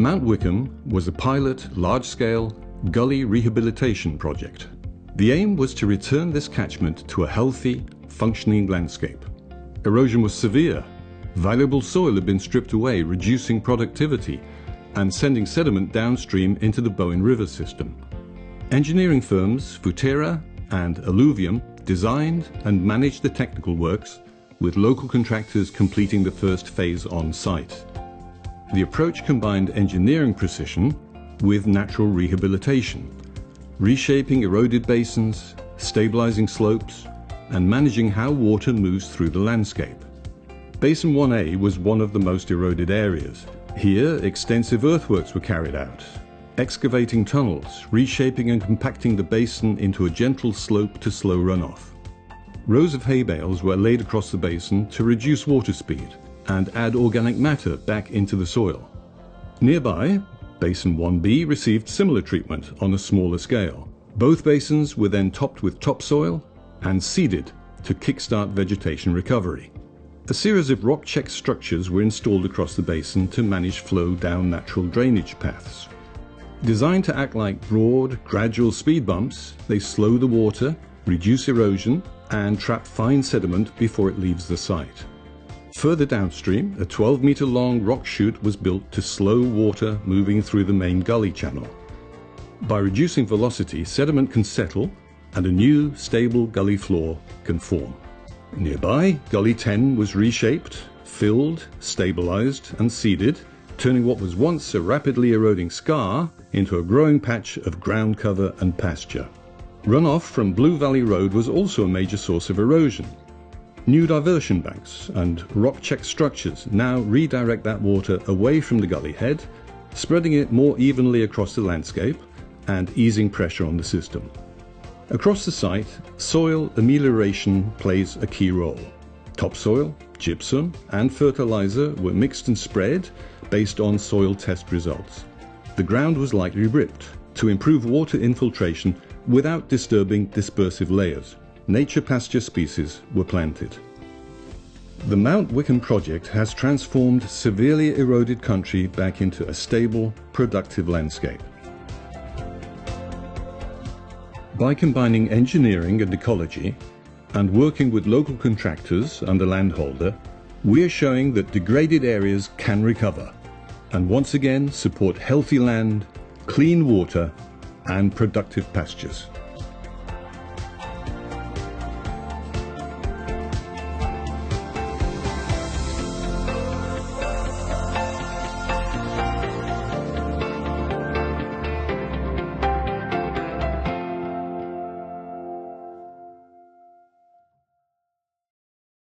Mt Wickham was a pilot, large-scale gully rehabilitation project. The aim was to return this catchment to a healthy, functioning landscape. Erosion was severe. Valuable soil had been stripped away, reducing productivity and sending sediment downstream into the Bowen River system. Engineering firms Futera and Alluvium designed and managed the technical works, with local contractors completing the first phase on site. The approach combined engineering precision with natural rehabilitation, reshaping eroded basins, stabilising slopes, and managing how water moves through the landscape. Basin 1A was one of the most eroded areas. Here, extensive earthworks were carried out, excavating tunnels, reshaping and compacting the basin into a gentle slope to slow runoff. Rows of hay bales were laid across the basin to reduce water speed and add organic matter back into the soil. Nearby, Basin 1B received similar treatment on a smaller scale. Both basins were then topped with topsoil and seeded to kickstart vegetation recovery. A series of rock-check structures were installed across the basin to manage flow down natural drainage paths. Designed to act like broad, gradual speed bumps, they slow the water, reduce erosion, and trap fine sediment before it leaves the site. Further downstream, a 12-metre-long rock chute was built to slow water moving through the main gully channel. By reducing velocity, sediment can settle and a new, stable gully floor can form. Nearby, Gully 10 was reshaped, filled, stabilised and seeded, turning what was once a rapidly eroding scar into a growing patch of ground cover and pasture. Runoff from Blue Valley Road was also a major source of erosion. New diversion banks and rock-check structures now redirect that water away from the gully head, spreading it more evenly across the landscape and easing pressure on the system. Across the site, soil amelioration plays a key role. Topsoil, gypsum and fertiliser were mixed and spread based on soil test results. The ground was lightly ripped to improve water infiltration without disturbing dispersive layers. Nature pasture species were planted. The Mt Wickham project has transformed severely eroded country back into a stable, productive landscape. By combining engineering and ecology, and working with local contractors and the landholder, we are showing that degraded areas can recover, and once again support healthy land, clean water, and productive pastures.